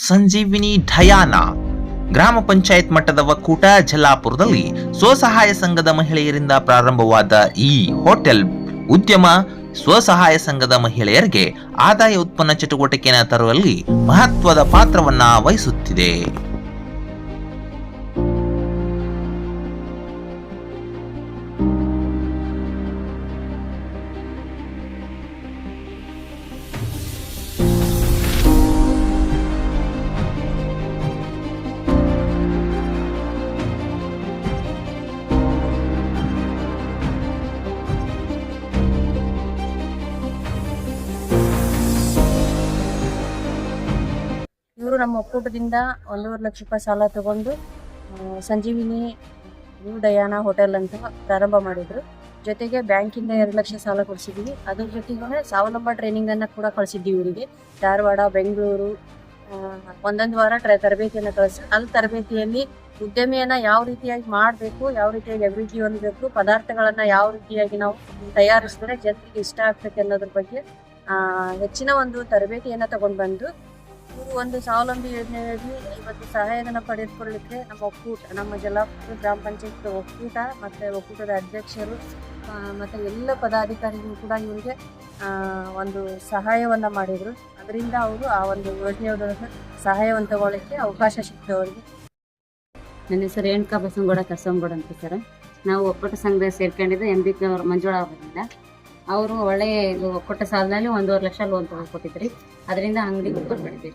ಸಂಜೀವಿನಿ ಢಯಾನ ಗ್ರಾಮ ಪಂಚಾಯತ್ ಮಟ್ಟದ ಒಕ್ಕೂಟ ಜಲ್ಲಾಪುರದಲ್ಲಿ ಸ್ವಸಹಾಯ ಸಂಘದ ಮಹಿಳೆಯರಿಂದ ಪ್ರಾರಂಭವಾದ ಈ ಹೋಟೆಲ್ ಉದ್ಯಮ ಸ್ವಸಹಾಯ ಸಂಘದ ಮಹಿಳೆಯರಿಗೆ ಆದಾಯ ಉತ್ಪನ್ನ ಚಟುವಟಿಕೆಯನ್ನು ತರುವಲ್ಲಿ ಮಹತ್ವದ ಪಾತ್ರವನ್ನ ವಹಿಸುತ್ತಿದೆ. ಇವರು ನಮ್ಮ ಒಕ್ಕೂಟದಿಂದ 1.5 ಲಕ್ಷ ರೂಪಾಯಿ ಸಾಲ ತಗೊಂಡು ಸಂಜೀವಿನಿ ನ್ಯೂ ಡಯಾನ ಹೋಟೆಲ್ ಅಂತ ಪ್ರಾರಂಭ ಮಾಡಿದ್ರು. ಜೊತೆಗೆ ಬ್ಯಾಂಕಿಂದ 2 ಲಕ್ಷ ಸಾಲ ಕೊಡಿಸಿದ್ವಿ. ಅದ್ರ ಜೊತೆಗೆ ಸ್ವಾವಲಂಬ ಟ್ರೈನಿಂಗ್ ಅನ್ನ ಕೂಡ ಕಳಿಸಿದ್ವಿ ಇವರಿಗೆ. ಧಾರವಾಡ, ಬೆಂಗಳೂರು ಒಂದೊಂದು ವಾರ ತರಬೇತಿಯನ್ನು ಕಳಿಸಿ ಅಲ್ಲಿ ತರಬೇತಿಯಲ್ಲಿ ಉದ್ಯಮಿಯನ್ನ ಯಾವ ರೀತಿಯಾಗಿ ಮಾಡಬೇಕು, ಯಾವ ರೀತಿಯಾಗಿ ಅಭಿವೃದ್ಧಿ ಹೊಂದಬೇಕು, ಪದಾರ್ಥಗಳನ್ನ ಯಾವ ರೀತಿಯಾಗಿ ನಾವು ತಯಾರಿಸಿದ್ರೆ ಜನರಿಗೆ ಇಷ್ಟ ಆಗ್ತದೆ ಅನ್ನೋದ್ರ ಬಗ್ಗೆ ಹೆಚ್ಚಿನ ಒಂದು ತರಬೇತಿಯನ್ನ ತಗೊಂಡು ಬಂದು ಒಂದು ಸ್ವಾವಲಂಬಿ ಯೋಜನೆಯಲ್ಲಿ ಇವತ್ತು ಸಹಾಯಧನ ಪಡೆದುಕೊಳ್ಳಲಿಕ್ಕೆ ನಮ್ಮ ಒಕ್ಕೂಟ, ನಮ್ಮ ಜಲ್ಲಾಪುರ ಗ್ರಾಮ ಪಂಚಾಯತ್ ಒಕ್ಕೂಟ ಮತ್ತೆ ಒಕ್ಕೂಟದ ಅಧ್ಯಕ್ಷರು ಮತ್ತೆ ಎಲ್ಲ ಪದಾಧಿಕಾರಿಗಳು ಕೂಡ ಇವರಿಗೆ ಒಂದು ಸಹಾಯವನ್ನ ಮಾಡಿದ್ರು. ಅದರಿಂದ ಅವರು ಆ ಒಂದು ಯೋಜನೆಯೊಳಗೆ ಸಹಾಯವನ್ನು ತಗೊಳ್ಳಿಕ್ಕೆ ಅವಕಾಶ ಸಿಕ್ತು ಅವರಿಗೆ. ನನ್ನ ಹೆಸರು ರೇಣುಕಾ ಬಸವಗೌಡ ಕಸಂಗೌಡ ಅಂತ ಸರ್. ನಾವು ಒಕ್ಕೂಟ ಸಂಘ ಸೇರ್ಕೊಂಡಿದ್ದು MB ಅವ್ರ ಮಂಜುಳಾ ಅವರಿಂದ. ಅವರು ಒಳ್ಳೆ ಒಕ್ಕೂಟ ಸಾಲದಲ್ಲಿ 1.5 ಲಕ್ಷ ಲೋನ್ ಕೊಟ್ಟಿದ್ರಿ. ಅದರಿಂದ ಅಂಗಡಿ ಕೊಟ್ಬಿಟ್ಟಿದ್ವಿ.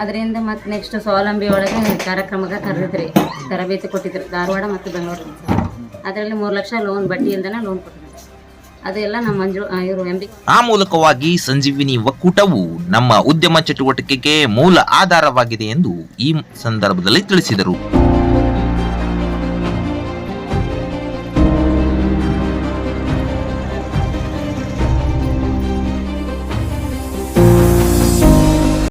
ಅದರಿಂದ ಮತ್ತೆ ನೆಕ್ಸ್ಟ್ ಸ್ವಾವಲಂಬಿ ಒಳಗೆ ಕಾರ್ಯಕ್ರಮಕ್ಕೆ ಕರೆದಿದ್ರಿ, ತರಬೇತಿ ಕೊಟ್ಟಿದ್ರು ಧಾರವಾಡ ಮತ್ತು ಬೆಂಗಳೂರು. ಅದರಲ್ಲಿ 3 ಲಕ್ಷ ಲೋನ್ ಬಡ್ಡಿಯಿಂದನೇ ಲೋನ್ ಕೊಟ್ಟಿದ್ರು. ಅದೆಲ್ಲ ನಮ್ಮ ಇವರು MB. ಆ ಮೂಲಕವಾಗಿ ಸಂಜೀವಿನಿ ಒಕ್ಕೂಟವು ನಮ್ಮ ಉದ್ಯಮ ಚಟುವಟಿಕೆಗೆ ಮೂಲ ಆಧಾರವಾಗಿದೆ ಎಂದು ಈ ಸಂದರ್ಭದಲ್ಲಿ ತಿಳಿಸಿದರು.